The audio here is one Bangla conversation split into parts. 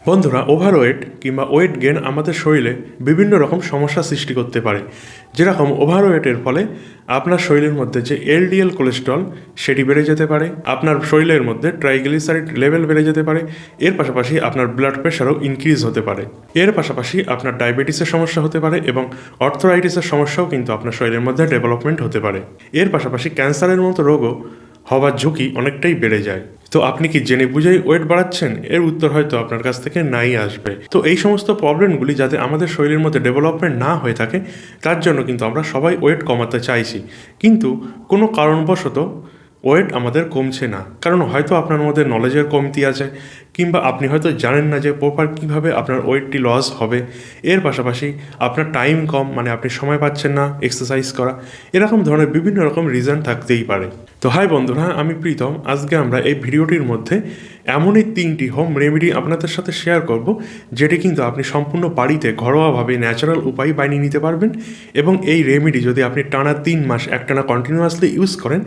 বন্ধুরা, ওভারওয়েট কিংবা ওয়েট গেন আমাদের শরীরে বিভিন্ন রকম সমস্যা সৃষ্টি করতে পারে। যেরকম ওভারওয়েটের ফলে আপনার শরীরের মধ্যে যে এলডিএল কোলেস্ট্রল সেটি বেড়ে যেতে পারে, আপনার শরীরের মধ্যে ট্রাইগ্লিসারাইড লেভেল বেড়ে যেতে পারে, এর পাশাপাশি আপনার ব্লাড প্রেশারও ইনক্রিজ হতে পারে, এর পাশাপাশি আপনার ডায়াবেটিসের সমস্যা হতে পারে এবং অর্থোরাইটিসের সমস্যাও কিন্তু আপনার শরীরের মধ্যে ডেভেলপমেন্ট হতে পারে। এর পাশাপাশি ক্যান্সারের মতো রোগও হওয়ার ঝুঁকি অনেকটাই বেড়ে যায়। তো আপনি কি জেনে বুঝেই ওয়েট বাড়াচ্ছেন? এর উত্তর হয়তো আপনার কাছ থেকে নাই আসবে। তো এই সমস্ত প্রবলেমগুলি যাতে আমাদের শরীরের মধ্যে ডেভেলপমেন্ট না হয়ে থাকে, তার জন্য কিন্তু আমরা সবাই ওয়েট কমাতে চাইছি, কিন্তু কোনো কারণবশত ওয়েট আমাদের কমছে না। কারণ হয়তো আপনার মধ্যে নলেজের কমতি আছে, কিংবা আপনি হয়তো জানেন না যে প্রপার কীভাবে আপনার ওয়েটটি লস হবে। এর পাশাপাশি আপনার টাইম কম, মানে আপনি সময় পাচ্ছেন না এক্সারসাইজ করা, এরকম ধরনের বিভিন্ন রকম রিজন থাকতেই পারে। তো হাই বন্ধুরা, আমি প্রীতম। আজকে আমরা এই ভিডিওটির মধ্যে এমনই 3টি হোম রেমেডি আপনাদের সাথে শেয়ার করব, যেটি কিন্তু আপনি সম্পূর্ণ বাড়িতে ঘরোয়াভাবে ন্যাচারাল উপায় বানিয়ে নিতে পারবেন। এবং এই রেমেডি যদি আপনি টানা 3 মাস একটানা কন্টিনিউয়াসলি ইউজ করেন,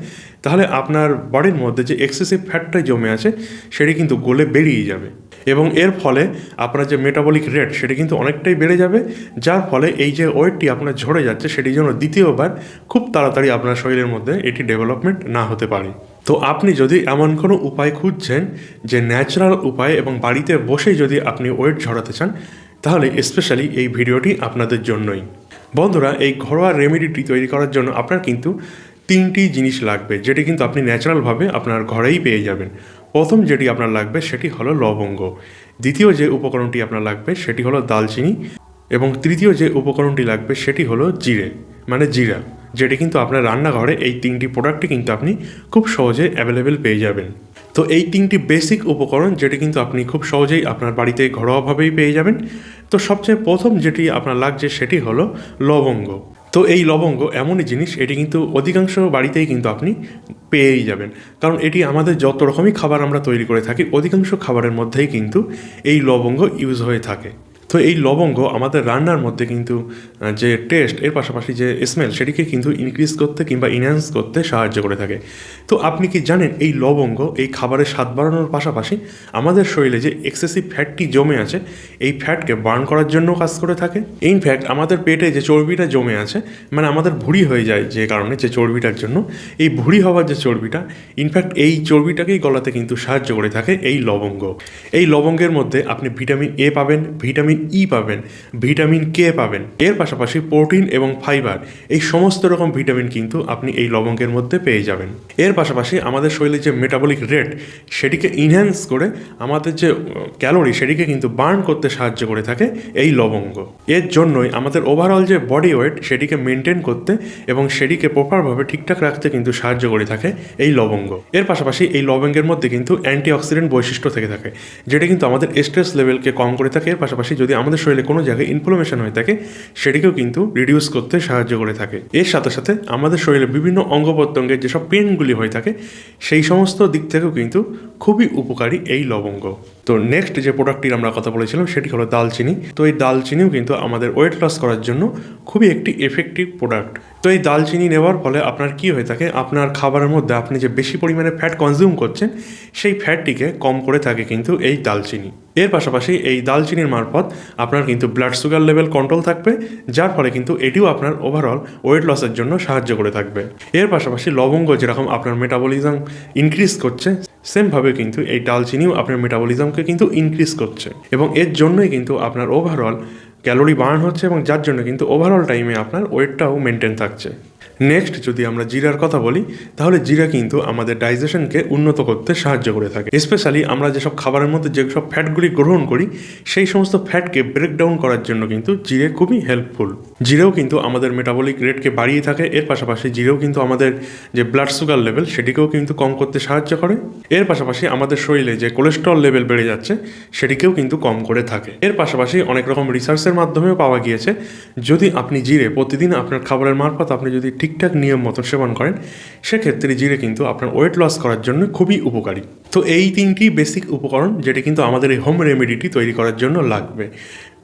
তাহলে আপনার বডির মধ্যে যে এক্সেসিভ ফ্যাটটা জমে আছে সেটি কিন্তু গলে বেরিয়ে যাবে, এবং এর ফলে আপনার যে মেটাবলিক রেট সেটি কিন্তু অনেকটাই বেড়ে যাবে, যার ফলে এই যে ওয়েটটি আপনার ঝরে যাচ্ছে সেটি যেন দ্বিতীয়বার খুব তাড়াতাড়ি আপনার শরীরের মধ্যে এটি ডেভেলপমেন্ট না হতে পারে। তো আপনি যদি এমন কোনো উপায় খুঁজছেন যে ন্যাচারাল উপায় এবং বাড়িতে বসেই যদি আপনি ওয়েট ঝরাতে চান, তাহলে স্পেশালি এই ভিডিওটি আপনাদের জন্যই। বন্ধুরা, এই ঘরোয়া রেমেডিটি তৈরি করার জন্য আপনার কিন্তু 3টি জিনিস লাগবে, যেটি কিন্তু আপনি ন্যাচারালভাবে আপনার ঘরেই পেয়ে যাবেন। প্রথম যেটি আপনার লাগবে সেটি হলো লবঙ্গ, দ্বিতীয় যে উপকরণটি আপনার লাগবে সেটি হলো দালচিনি, এবং তৃতীয় যে উপকরণটি লাগবে সেটি হলো জিরে, মানে জিরা, যেটি কিন্তু আপনার রান্নাঘরে এই 3টি প্রোডাক্টই কিন্তু আপনি খুব সহজে অ্যাভেলেবেল পেয়ে যাবেন। তো এই 3টি বেসিক উপকরণ যেটি কিন্তু আপনি খুব সহজেই আপনার বাড়িতে ঘরোয়াভাবেই পেয়ে যাবেন। তো সবচেয়ে প্রথম যেটি আপনার লাগছে সেটি হলো লবঙ্গ। তো এই লবঙ্গ এমনই জিনিস, এটি কিন্তু অধিকাংশ বাড়িতেই কিন্তু আপনি পেয়েই যাবেন, কারণ এটি আমাদের যত রকমই খাবার আমরা তৈরি করে থাকি অধিকাংশ খাবারের মধ্যেই কিন্তু এই লবঙ্গ ইউজ হয়ে থাকে। তো এই লবঙ্গ আমাদের রান্নার মধ্যে কিন্তু যে টেস্ট, এর পাশাপাশি যে স্মেল, সেটিকে কিন্তু ইনক্রিজ করতে কিংবা ইনহ্যান্স করতে সাহায্য করে থাকে। তো আপনি কি জানেন এই লবঙ্গ এই খাবারের স্বাদ বাড়ানোর পাশাপাশি আমাদের শরীরে যে এক্সেসিভ ফ্যাটটি জমে আছে এই ফ্যাটকে বার্ন করার জন্য কাজ করে থাকে। ইনফ্যাক্ট আমাদের পেটে যে চর্বিটা জমে আছে, মানে আমাদের ভুঁড়ি হয়ে যায় যে কারণে, যে চর্বিটার জন্য, এই ভুঁড়ি হওয়ার যে চর্বিটা, ইনফ্যাক্ট এই চর্বিটাকেই গলাতে কিন্তু সাহায্য করে থাকে এই লবঙ্গ। এই লবঙ্গের মধ্যে আপনি ভিটামিন এ পাবেন, ভিটামিন ই পাবেন, ভিটামিন কে পাবেন, এর পাশাপাশি প্রোটিন এবং ফাইবার, এই সমস্ত রকম ভিটামিন কিন্তু আপনি এই লবঙ্গের মধ্যে পেয়ে যাবেন। এর পাশাপাশি আমাদের শরীরে যে মেটাবলিক রেট সেটিকে ইনহ্যান্স করে আমাদের যে ক্যালোরি সেটিকে কিন্তু বার্ন করতে সাহায্য করে থাকে এই লবঙ্গ। এর জন্যই আমাদের ওভারঅল যে বডি ওয়েট সেটিকে মেনটেন করতে এবং সেটিকে প্রপারভাবে ঠিকঠাক রাখতে কিন্তু সাহায্য করে থাকে এই লবঙ্গ। এর পাশাপাশি এই লবঙ্গের মধ্যে কিন্তু অ্যান্টিঅক্সিডেন্ট বৈশিষ্ট্য থেকে থাকে, যেটা কিন্তু আমাদের স্ট্রেস লেভেলকে কম করে থাকে। এর পাশাপাশি যদি আমাদের শরীরে কোনো জায়গায় ইনফ্লামেশন হয়ে থাকে সেটিকেও কিন্তু রিডিউস করতে সাহায্য করে থাকে। এর সাথে সাথে আমাদের শরীরে বিভিন্ন অঙ্গ প্রত্যঙ্গের যেসব পেনগুলি হয়ে থাকে সেই সমস্ত দিক থেকেও কিন্তু খুবই উপকারী এই লবঙ্গ। তো নেক্সট যে প্রোডাক্টটির আমরা কথা বলেছিলাম সেটি হলো দালচিনি। তো এই দালচিনিও কিন্তু আমাদের ওয়েট লস করার জন্য খুবই একটি এফেক্টিভ প্রোডাক্ট। তো এই দালচিনি নেওয়ার ফলে আপনার কি হয়ে থাকে, আপনার খাবারের মধ্যে আপনি যে বেশি পরিমাণে ফ্যাট কনজিউম করছেন সেই ফ্যাটটিকে কম করে থাকে কিন্তু এই দালচিনি। এর পাশাপাশি এই দালচিনির মারফত আপনার কিন্তু ব্লাড সুগার লেভেল কন্ট্রোল থাকবে, যার ফলে কিন্তু এটিও আপনার ওভারঅল ওয়েট লসের জন্য সাহায্য করে থাকবে। এর পাশাপাশি লবঙ্গ যেরকম আপনার মেটাবলিজম ইনক্রিজ করছে, সেমভাবে কিন্তু এই দালচিনিও আপনার মেটাবলিজমকে কিন্তু ইনক্রিজ করছে, এবং এর জন্যই কিন্তু আপনার ওভারঅল ক্যালোরি বার্ন হচ্ছে, এবং যার জন্য কিন্তু ওভারঅল টাইমে আপনার ওয়েটটাও মেনটেন থাকছে। নেক্সট যদি আমরা জিরার কথা বলি, তাহলে জিরা কিন্তু আমাদের ডাইজেশনকে উন্নত করতে সাহায্য করে থাকে। স্পেশালি আমরা যেসব খাবারের মধ্যে যেসব ফ্যাটগুলি গ্রহণ করি সেই সমস্ত ফ্যাটকে ব্রেকডাউন করার জন্য কিন্তু জিরে খুবই হেল্পফুল। জিরেও কিন্তু আমাদের মেটাবলিক রেটকে বাড়িয়ে থাকে। এর পাশাপাশি জিরেও কিন্তু আমাদের যে ব্লাড সুগার লেভেল সেটিকেও কিন্তু কম করতে সাহায্য করে। এর পাশাপাশি আমাদের শরীরে যে কোলেস্ট্রল লেভেল বেড়ে যাচ্ছে সেটিকেও কিন্তু কম করে থাকে। এর পাশাপাশি অনেক রকম রিসার্চের মাধ্যমেও পাওয়া গিয়েছে, যদি আপনি জিরে প্রতিদিন আপনার খাবারের মারফত আপনি যদি ঠিকঠাক নিয়ম মতো সেবন করেন, সেক্ষেত্রে জিরে কিন্তু আপনার ওয়েট লস করার জন্য খুবই উপকারী। তো এই 3টি বেসিক উপকরণ যেটি কিন্তু আমাদের এই হোম রেমেডিটি তৈরি করার জন্য লাগবে।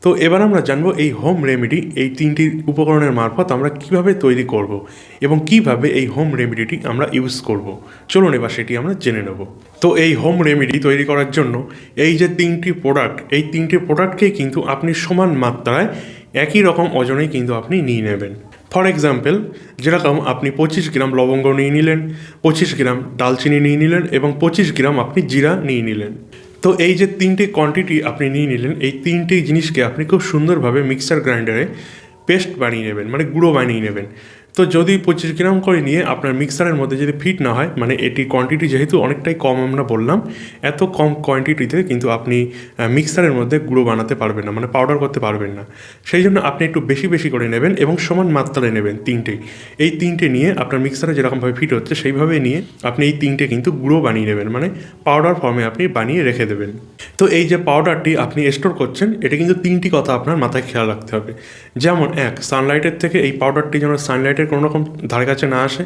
তো এবার আমরা জানবো এই হোম রেমেডি, এই 3টি উপকরণের মারফত আমরা কিভাবে তৈরি করব এবং কিভাবে এই হোম রেমেডিটি আমরা ইউজ করব। চলুন এবার সেটি আমরা জেনে নেব। তো এই হোম রেমেডি তৈরি করার জন্য এই যে 3টি প্রোডাক্ট, এই 3টি প্রোডাক্টকেই কিন্তু আপনি সমান মাত্রায় একই রকম ওজনেই কিন্তু আপনি নিয়ে নেবেন। ফর এক্সাম্পল, যেরকম আপনি 25 গ্রাম লবঙ্গ নিয়ে নিলেন, 25 গ্রাম দালচিনি নিয়ে নিলেন এবং 25 গ্রাম আপনি জিরা নিয়ে নিলেন। তো এই যে 3টে কোয়ান্টিটি আপনি নিয়ে নিলেন, এই 3টে জিনিসকে আপনি খুব সুন্দরভাবে মিক্সার গ্রাইন্ডারে পেস্ট বানিয়ে নেবেন, মানে গুঁড়ো বানিয়ে নেবেন। তো যদি 25 গ্রাম করে নিয়ে আপনার মিক্সারের মধ্যে যদি ফিট না হয়, মানে এটি কোয়ান্টিটি যেহেতু অনেকটাই কম আমরা বললাম, এত কম কোয়ান্টিটিতে কিন্তু আপনি মিক্সারের মধ্যে গুঁড়ো বানাতে পারবেন না, মানে পাউডার করতে পারবেন না। সেই জন্য আপনি একটু বেশি বেশি করে নেবেন এবং সমান মাত্রায় নেবেন 3টেই। এই 3টে নিয়ে আপনার মিক্সারে যেরকমভাবে ফিট হচ্ছে সেইভাবে নিয়ে আপনি এই 3টে কিন্তু গুঁড়ো বানিয়ে নেবেন, মানে পাউডার ফর্মে আপনি বানিয়ে রেখে দেবেন। তো এই যে পাউডারটি আপনি স্টোর করছেন, এটা কিন্তু 3টি কথা আপনার মাথায় খেয়াল রাখতে হবে। যেমন 1, সানলাইটের থেকে এই পাউডারটি যেন সানলাইটের কোনো রকম ধারে কাছে না আসে।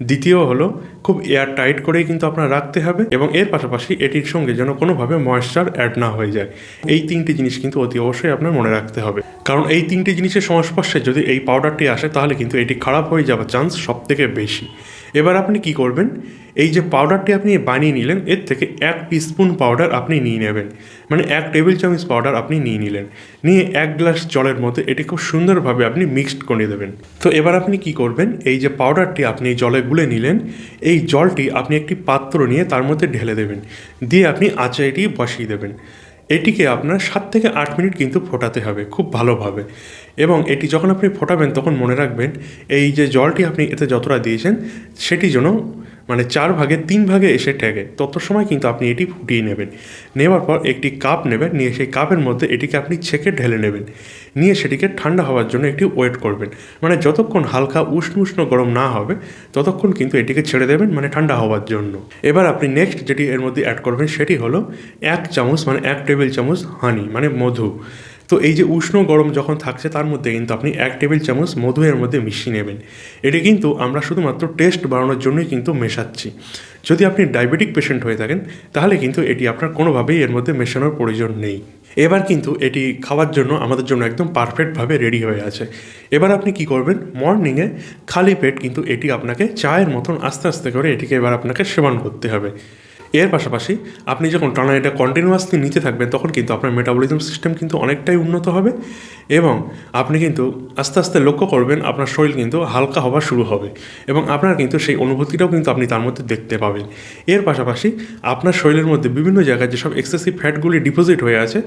দ্বিতীয় হলো, খুব এয়ার টাইট করেই কিন্তু আপনার রাখতে হবে এবং এর পাশাপাশি এটির সঙ্গে যেন কোনোভাবে ময়েশ্চার অ্যাড না হয়ে যায়। এই 3টি জিনিস কিন্তু অতি অবশ্যই আপনার মনে রাখতে হবে, কারণ এই 3টে জিনিসের সংস্পর্শে যদি এই পাউডারটি আসে তাহলে কিন্তু এটি খারাপ হয়ে যাওয়ার চান্স সব থেকে বেশি। এবার আপনি কি করবেন, এই যে পাউডারটি আপনি বানিয়ে নিলেন, এর থেকে 1 টিস্পুন পাউডার আপনি নিয়ে নেবেন, মানে 1 টেবিল চামচ পাউডার আপনি নিয়ে নিলেন। নিয়ে 1 গ্লাস জলের মধ্যে এটি খুব সুন্দরভাবে আপনি মিক্সড করে দেবেন। তো এবার আপনি কি করবেন, এই যে পাউডারটি আপনি জলে গুলে নিলেন, এই জলটি আপনি একটি পাত্র নিয়ে তার মধ্যে ঢেলে দেবেন, দিয়ে আপনি আঁচে এটি বসিয়ে দেবেন। এটিকে আপনার 7 থেকে 8 মিনিট কিন্তু ফোটাতে হবে খুব ভালোভাবে। এবং এটি যখন আপনি ফোটাবেন তখন মনে রাখবেন, এই যে জলটি আপনি এতে যতটা দিয়েছেন সেটি যেন মানে 4 ভাগে 3 ভাগে এসে ঠেকে, তত সময় কিন্তু আপনি এটি ফুটিয়ে নেবেন। নেওয়ার পর একটি কাপ নেবেন, নিয়ে সেই কাপের মধ্যে এটিকে আপনি ছেঁকে ঢেলে নেবেন, নিয়ে সেটিকে ঠান্ডা হওয়ার জন্য একটি ওয়েট করবেন। মানে যতক্ষণ হালকা উষ্ণ উষ্ণ গরম না হবে ততক্ষণ কিন্তু এটিকে ছেড়ে দেবেন, মানে ঠান্ডা হওয়ার জন্য। এবার আপনি নেক্সট যেটি এর মধ্যে অ্যাড করবেন সেটি হলো 1 চামচ, মানে 1 টেবিল চামচ হানি, মানে মধু। তো এই যে উষ্ণ গরম যখন থাকছে তার মধ্যে কিন্তু আপনি 1 টেবিল চামচ মধু এর মধ্যে মিশিয়ে নেবেন। এটি কিন্তু আমরা শুধুমাত্র টেস্ট বাড়ানোর জন্যই কিন্তু মেশাচ্ছি। যদি আপনি ডায়াবেটিক পেশেন্ট হয়ে থাকেন তাহলে কিন্তু এটি আপনার কোনোভাবেই এর মধ্যে মেশানোর প্রয়োজন নেই। এবার কিন্তু এটি খাওয়ার জন্য আমাদের জন্য একদম পারফেক্টভাবে রেডি হয়ে আছে। এবার আপনি কি করবেন, মর্নিংয়ে খালি পেট কিন্তু এটি আপনাকে চায়ের মতন আস্তে আস্তে করে এটিকে এবার আপনাকে সেবন করতে হবে। এর পাশাপাশি আপনি যখন টানা এটা কন্টিনিউয়াসলি নিতে থাকবেন তখন কিন্তু আপনার মেটাবলিজম সিস্টেম কিন্তু অনেকটাই উন্নত হবে এবং আপনি কিন্তু আস্তে আস্তে লক্ষ্য করবেন আপনার শরীর কিন্তু হালকা হওয়া শুরু হবে এবং আপনার কিন্তু সেই অনুভূতিটাও কিন্তু আপনি তার মধ্যে দেখতে পাবেন। এর পাশাপাশি আপনার শরীরের মধ্যে বিভিন্ন জায়গায় যেসব এক্সেসিভ ফ্যাটগুলি ডিপোজিট হয়ে আছে,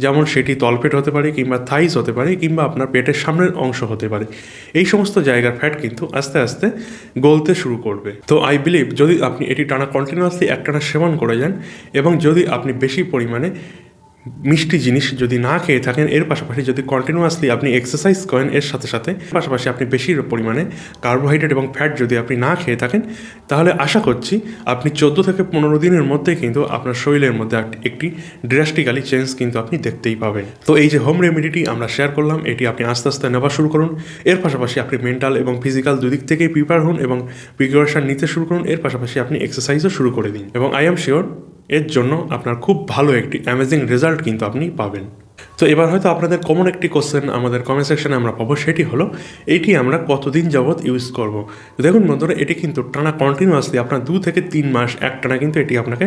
যেমন সেটি তলপেট হতে পারে কিংবা থাইস হতে পারে কিংবা আপনার পেটের সামনের অংশ হতে পারে, এই সমস্ত জায়গার ফ্যাট কিন্তু আস্তে আস্তে গলতে শুরু করবে। তো আই বিলিভ যদি আপনি এটি টানা কন্টিনিউয়াসলি একটানা সেবন করে যান এবং যদি আপনি বেশি পরিমাণে মিষ্টি জিনিস যদি না খেয়ে থাকেন, এর পাশাপাশি যদি কন্টিনিউয়াসলি আপনি এক্সারসাইজ করেন, এর সাথে সাথে পাশাপাশি আপনি বেশি পরিমাণে কার্বোহাইড্রেট এবং ফ্যাট যদি আপনি না খেয়ে থাকেন, তাহলে আশা করছি আপনি 14 থেকে 15 দিনের মধ্যে কিন্তু আপনার শরীরের মধ্যে একটি ড্রাস্টিক্যালি চেঞ্জ কিন্তু আপনি দেখতেই পাবেন। তো এই যে হোম রেমেডিটি আমরা শেয়ার করলাম, এটি আপনি আস্তে আস্তে নেওয়া শুরু করুন। এর পাশাপাশি আপনি মেন্টাল এবং ফিজিক্যাল দুদিক থেকেই প্রিপেয়ার হন এবং প্রিপারেশন নিতে শুরু করুন। এর পাশাপাশি আপনি এক্সারসাইজও শুরু করে দিন এবং আই এম শিওর এর জন্য আপনার খুব ভালো একটি অ্যামেজিং রেজাল্ট কিন্তু আপনি পাবেন। তো এবার হয়তো আপনাদের কমন একটি কোশ্চেন আমাদের কমেন্ট সেকশনে আমরা পাবো, সেটি হলো এইটি আমরা কতদিন যাবৎ ইউজ করব। দেখুন বন্ধুরা, এটি কিন্তু টানা কন্টিনিউয়াসলি আপনার 2 থেকে 3 মাস একটানা কিন্তু এটি আপনাকে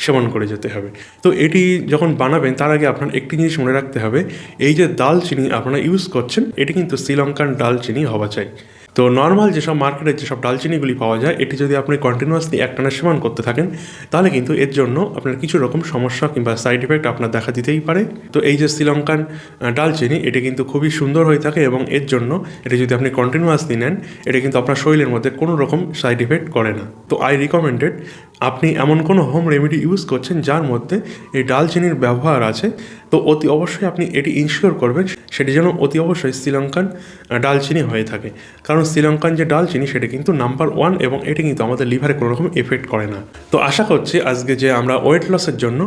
সেবন করে যেতে হবে। তো এটি যখন বানাবেন তার আগে আপনার একটি জিনিস মনে রাখতে হবে, এই যে দালচিনি আপনারা ইউজ করছেন এটি কিন্তু শ্রীলঙ্কান দালচিনি হওয়া চাই। তো নর্মাল যেসব মার্কেটে যেসব দালচিনিগুলি পাওয়া যায়, এটি যদি আপনি কন্টিনিউয়াসলি একটানা সেবন করতে থাকেন তাহলে কিন্তু এর জন্য আপনার কিছু রকম সমস্যা কিংবা সাইড এফেক্ট আপনার দেখা দিতেই পারে। তো এই যে শ্রীলঙ্কান দালচিনি এটি কিন্তু খুবই সুন্দর হয়ে থাকে এবং এর জন্য এটি যদি আপনি কন্টিনিউয়াসলি নেন এটা কিন্তু আপনার শরীরের মধ্যে কোনো রকম সাইড এফেক্ট করে না। তো আই রিকমেন্ডেড আপনি এমন কোনো হোম রেমেডি ইউজ করছেন যার মধ্যে এই দালচিনির ব্যবহার আছে, তো অতি অবশ্যই আপনি এটি ইনশিওর করবেন সেটি যেন অতি অবশ্যই শ্রীলঙ্কান দালচিনি হয়ে থাকে, কারণ শ্রীলঙ্কান যে দালচিনি সেটা কিন্তু নাম্বার 1 এবং এটি কিন্তু আমাদের লিভারে কোনো রকম এফেক্ট করে না। তো আশা করছি আজকে যে আমরা ওয়েট লসের জন্য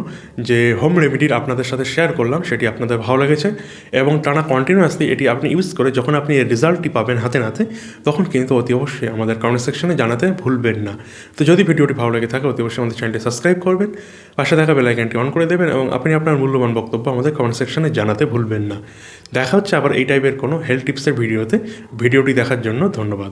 যে হোম রেমেডির আপনাদের সাথে শেয়ার করলাম সেটি আপনাদের ভালো লেগেছে এবং টানা কন্টিনিউয়াসলি এটি আপনি ইউজ করে যখন আপনি এর রেজাল্টটি পাবেন হাতে নাতে, তখন কিন্তু অতি অবশ্যই আমাদের কমেন্ট সেকশনে জানাতে ভুলবেন না। তো যদি ভিডিওটি ভালো লেগে থাকে থাকে অতি অবশ্যই আমাদের চ্যানেলটি সাবস্ক্রাইব করবেন, পাশে থাকা বেল আইকনটি অন করে দেবেন এবং আপনি আপনার মূল্যবান বক্তব্য আমাদের কমেন্ট সেকশনে জানাতে ভুলবেন না। দেখা হচ্ছে আবার এই টাইপের কোনো হেলথ টিপসের ভিডিওতে। ভিডিওটি দেখার জন্য ধন্যবাদ।